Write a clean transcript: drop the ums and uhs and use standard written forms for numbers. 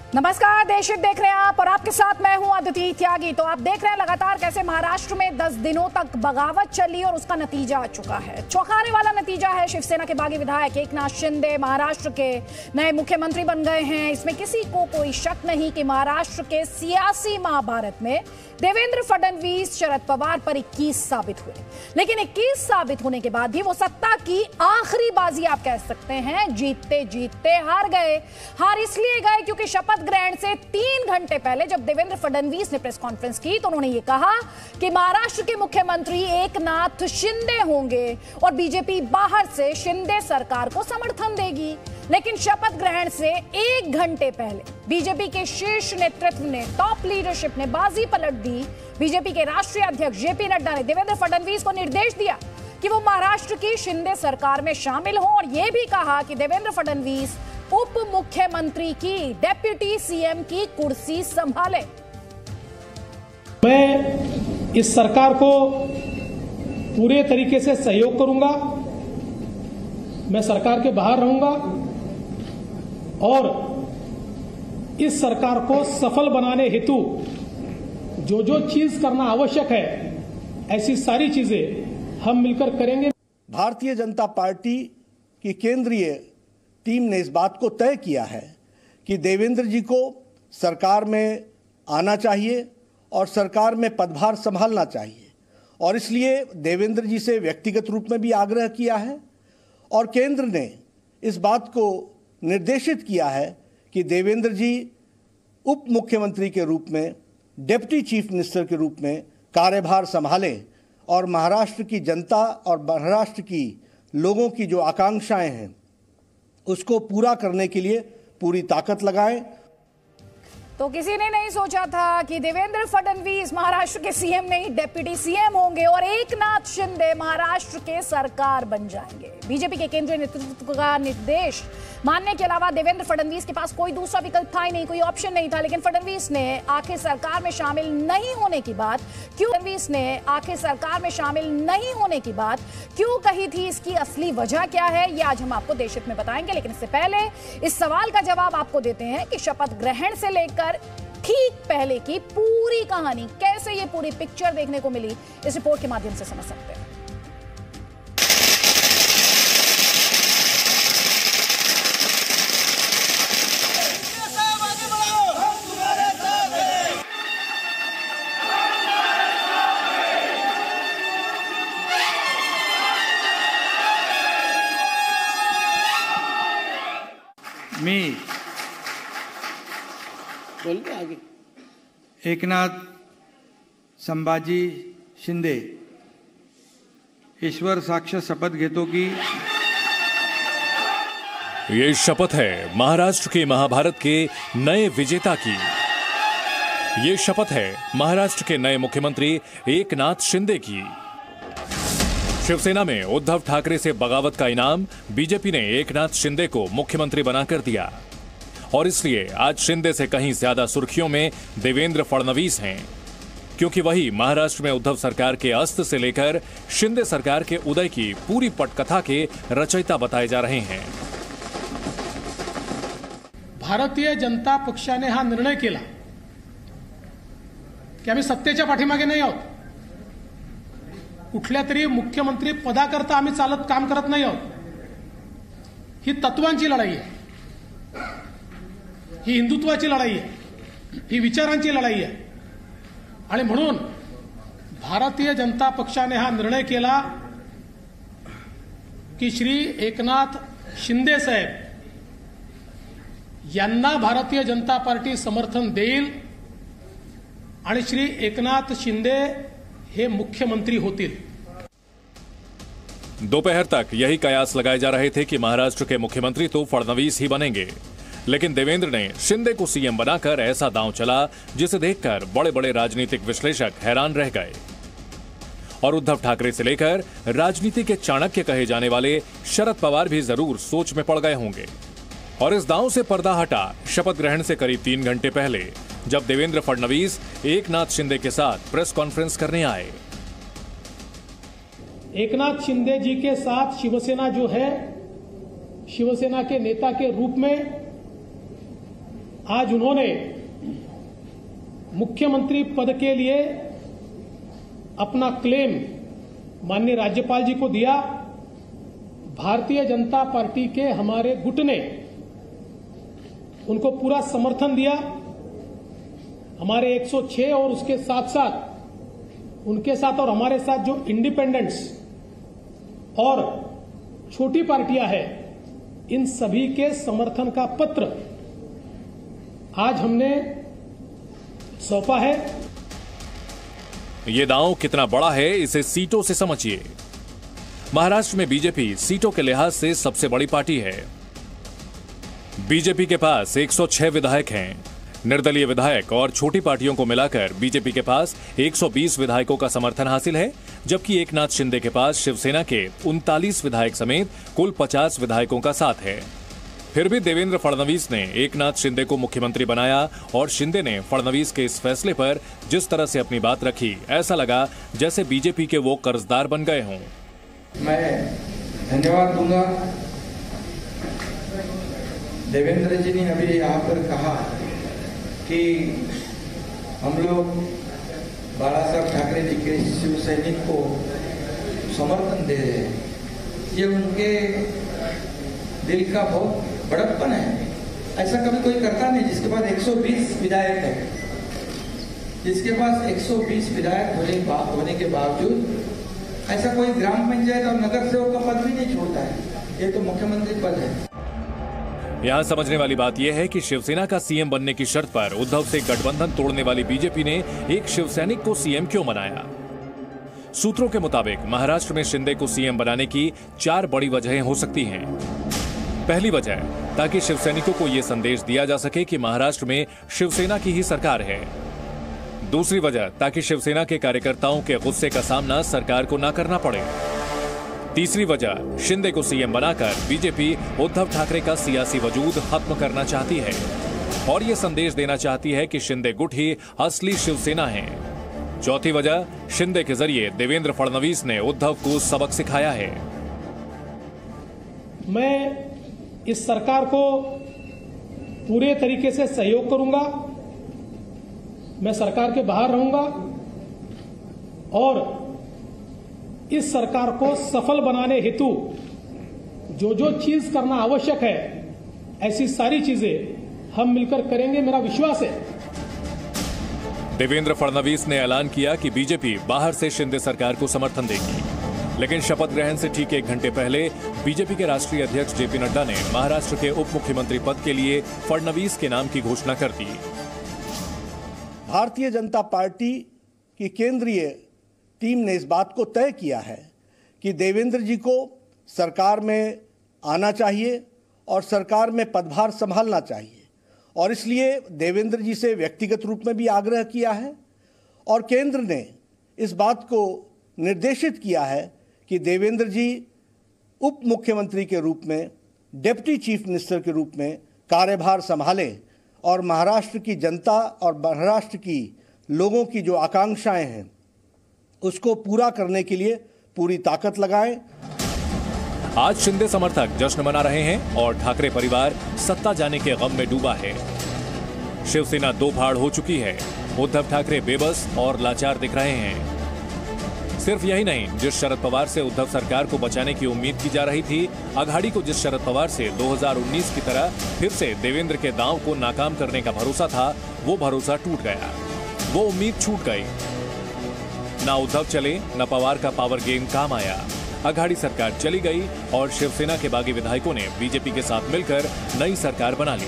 नमस्कार, देशहित देख रहे हैं आप और आपके साथ मैं हूं अदिति त्यागी। तो आप देख रहे हैं लगातार कैसे महाराष्ट्र में 10 दिनों तक बगावत चली और उसका नतीजा आ चुका है। चौंकाने वाला नतीजा है। शिवसेना के बागी विधायक एकनाथ शिंदे महाराष्ट्र के नए मुख्यमंत्री बन गए हैं। इसमें किसी को कोई शक नहीं कि महाराष्ट्र के सियासी महाभारत में देवेंद्र फडणवीस शरद पवार पर 21 साबित हुए, लेकिन 21 साबित होने के बाद भी वो सत्ता की आखिरी बाजी आप कह सकते हैं जीतते जीतते हार गए। हार इसलिए गए क्योंकि शपथ ग्रहण से 3 घंटे पहले जब देवेंद्र फडणवीस ने प्रेस कॉन्फ्रेंस की तो उन्होंने ये कहा कि महाराष्ट्र के मुख्यमंत्री एकनाथ शिंदे होंगे और बीजेपी बाहर से शिंदे सरकार को समर्थन देगी। लेकिन शपथ ग्रहण से 1 घंटे पहले बीजेपी के शीर्ष नेतृत्व ने, टॉप लीडरशिप ने बाजी पलट दी। बीजेपी के राष्ट्रीय अध्यक्ष जेपी नड्डा ने देवेंद्र फडणवीस को निर्देश दिया कि वो महाराष्ट्र की शिंदे सरकार में शामिल हों और यह भी कहा कि देवेंद्र फडणवीस उप मुख्यमंत्री की, डेप्यूटी सीएम की कुर्सी संभाले। मैं इस सरकार को पूरे तरीके से सहयोग करूंगा। मैं सरकार के बाहर रहूंगा और इस सरकार को सफल बनाने हेतु जो जो चीज करना आवश्यक है, ऐसी सारी चीजें हम मिलकर करेंगे। भारतीय जनता पार्टी की केंद्रीय टीम ने इस बात को तय किया है कि देवेंद्र जी को सरकार में आना चाहिए और सरकार में पदभार संभालना चाहिए, और इसलिए देवेंद्र जी से व्यक्तिगत रूप में भी आग्रह किया है और केंद्र ने इस बात को निर्देशित किया है कि देवेंद्र जी उप मुख्यमंत्री के रूप में, डिप्टी चीफ मिनिस्टर के रूप में कार्यभार संभालें और महाराष्ट्र की जनता और महाराष्ट्र की लोगों की जो आकांक्षाएं हैं उसको पूरा करने के लिए पूरी ताकत लगाएं। तो किसी ने नहीं सोचा था कि देवेंद्र फडणवीस महाराष्ट्र के सीएम नहीं, डेप्यूटी सीएम होंगे और एकनाथ शिंदे महाराष्ट्र के सरकार बन जाएंगे। बीजेपी के केंद्रीय नेतृत्व का निर्देश मानने के अलावा देवेंद्र फडणवीस के पास कोई दूसरा विकल्प था ही नहीं, कोई ऑप्शन नहीं था। लेकिन फडणवीस ने आखिर सरकार में शामिल नहीं होने की बात क्यों कही थी, इसकी असली वजह क्या है, ये आज हम आपको देशहित में बताएंगे। लेकिन इससे पहले इस सवाल का जवाब आपको देते हैं कि शपथ ग्रहण से लेकर ठीक पहले की पूरी कहानी, कैसे ये पूरी पिक्चर देखने को मिली, इस रिपोर्ट के माध्यम से समझ सकते हैं। मी एकनाथ संभाजी शिंदे ईश्वर साक्ष शपथ घेतो की ये शपथ है महाराष्ट्र के महाभारत के नए विजेता की। ये शपथ है महाराष्ट्र के नए मुख्यमंत्री एकनाथ शिंदे की। शिवसेना में उद्धव ठाकरे से बगावत का इनाम बीजेपी ने एकनाथ शिंदे को मुख्यमंत्री बनाकर दिया और इसलिए आज शिंदे से कहीं ज्यादा सुर्खियों में देवेंद्र फडणवीस हैं, क्योंकि वही महाराष्ट्र में उद्धव सरकार के अस्त से लेकर शिंदे सरकार के उदय की पूरी पटकथा के रचयिता बताए जा रहे हैं। भारतीय जनता पक्षाने हा निर्णय केला की आम्ही सत्तेच्या पाठीमागे नाही आहोत, कुठल्या तरी मुख्यमंत्री पदाकरता आम्ही चालत काम करत नाही आहोत। ही तत्वांची लढाई आहे, ही हिंदुत्वाची लढाई आहे, ही विचारांची लढाई आहे आणि म्हणून भारतीय जनता पक्षाने हा निर्णय केला की श्री एकनाथ शिंदे साहेब यांना भारतीय जनता पार्टी समर्थन देईल आणि श्री एकनाथ शिंदे हे मुख्यमंत्री होतील। दोपहर तक यही कयास लगाए जा रहे थे कि महाराष्ट्र के मुख्यमंत्री तो फडणवीस ही बनेंगे, लेकिन देवेंद्र ने शिंदे को सीएम बनाकर ऐसा दांव चला जिसे देखकर बड़े बड़े राजनीतिक विश्लेषक हैरान रह गए और उद्धव ठाकरे से लेकर राजनीति के चाणक्य कहे जाने वाले शरद पवार भी जरूर सोच में पड़ गए होंगे। और इस दांव से पर्दा हटा शपथ ग्रहण से करीब 3 घंटे पहले, जब देवेंद्र फडणवीस एकनाथ शिंदे के साथ प्रेस कॉन्फ्रेंस करने आए। एकनाथ शिंदे जी के साथ शिवसेना जो है, शिवसेना के नेता के रूप में आज उन्होंने मुख्यमंत्री पद के लिए अपना क्लेम माननीय राज्यपाल जी को दिया। भारतीय जनता पार्टी के हमारे गुट ने उनको पूरा समर्थन दिया। हमारे 106 और उसके साथ साथ उनके साथ और हमारे साथ जो इंडिपेंडेंट्स और छोटी पार्टियां हैं, इन सभी के समर्थन का पत्र आज हमने सौंपा है। ये दांव कितना बड़ा है इसे सीटों से समझिए। महाराष्ट्र में बीजेपी सीटों के लिहाज से सबसे बड़ी पार्टी है। बीजेपी के पास 106 विधायक हैं। निर्दलीय विधायक और छोटी पार्टियों को मिलाकर बीजेपी के पास 120 विधायकों का समर्थन हासिल है, जबकि एकनाथ शिंदे के पास शिवसेना के 39 विधायक समेत कुल 50 विधायकों का साथ है। फिर भी देवेंद्र फडणवीस ने एकनाथ शिंदे को मुख्यमंत्री बनाया और शिंदे ने फडणवीस के इस फैसले पर जिस तरह से अपनी बात रखी, ऐसा लगा जैसे बीजेपी के वो कर्जदार बन गए हों। मैं धन्यवाद दूंगा। देवेंद्र जी ने अभी यहाँ पर कहा कि हम लोग बाला साहब ठाकरे जी के शिवसैनिक को समर्थन दे रहे हैं। ये उनके दिल का बहुत बड़प्पन है। ऐसा कभी कोई करता नहीं जिसके पास 120 विधायक है, जिसके पास 120 विधायक होने के बावजूद ऐसा कोई ग्राम पंचायत और नगर सेवक का पद भी नहीं छोड़ता है। ये तो मुख्यमंत्री पद है। यहां समझने वाली बात यह है कि शिवसेना का सीएम बनने की शर्त पर उद्धव से गठबंधन तोड़ने वाली बीजेपी ने एक शिवसैनिक को सीएम क्यों बनाया। सूत्रों के मुताबिक महाराष्ट्र में शिंदे को सीएम बनाने की 4 बड़ी वजहें हो सकती हैं। पहली वजह, ताकि शिवसैनिकों को यह संदेश दिया जा सके कि महाराष्ट्र में शिवसेना की ही सरकार है। दूसरी वजह, ताकि शिवसेना के कार्यकर्ताओं के गुस्से का सामना सरकार को ना करना पड़े। तीसरी वजह, शिंदे को सीएम बनाकर बीजेपी उद्धव ठाकरे का सियासी वजूद खत्म करना चाहती है और ये संदेश देना चाहती है कि शिंदे गुट ही असली शिवसेना है। चौथी वजह, शिंदे के जरिए देवेंद्र फडणवीस ने उद्धव को सबक सिखाया है। मैं इस सरकार को पूरे तरीके से सहयोग करूंगा। मैं सरकार के बाहर रहूंगा और इस सरकार को सफल बनाने हेतु जो जो चीज करना आवश्यक है, ऐसी सारी चीजें हम मिलकर करेंगे, मेरा विश्वास है। देवेंद्र फडणवीस ने ऐलान किया कि बीजेपी बाहर से शिंदे सरकार को समर्थन देगी, लेकिन शपथ ग्रहण से ठीक 1 घंटे पहले बीजेपी के राष्ट्रीय अध्यक्ष जेपी नड्डा ने महाराष्ट्र के उप मुख्यमंत्री पद के लिए फडणवीस के नाम की घोषणा कर दी। भारतीय जनता पार्टी की केंद्रीय टीम ने इस बात को तय किया है कि देवेंद्र जी को सरकार में आना चाहिए और सरकार में पदभार संभालना चाहिए, और इसलिए देवेंद्र जी से व्यक्तिगत रूप में भी आग्रह किया है और केंद्र ने इस बात को निर्देशित किया है कि देवेंद्र जी उप मुख्यमंत्री के रूप में, डिप्टी चीफ मिनिस्टर के रूप में कार्यभार संभालें और महाराष्ट्र की जनता और महाराष्ट्र की लोगों की जो आकांक्षाएं हैं उसको पूरा करने के लिए पूरी ताकत लगाएं। आज शिंदे समर्थक जश्न मना रहे हैं और ठाकरे परिवार सत्ता जाने के गम में डूबा है। शिवसेना 2 फाड़ हो चुकी है। उद्धव ठाकरे बेबस और लाचार दिख रहे हैं। सिर्फ यही नहीं, जिस शरद पवार से उद्धव सरकार को बचाने की उम्मीद की जा रही थी, अघाड़ी को जिस शरद पवार से 2019 की तरह फिर से देवेंद्र के दांव को नाकाम करने का भरोसा था, वो भरोसा टूट गया, वो उम्मीद छूट गई। ना उद्धव चले, न पवार का पावर गेम काम आया। अघाड़ी सरकार चली गई और शिवसेना के बागी विधायकों ने बीजेपी के साथ मिलकर नई सरकार बना ली।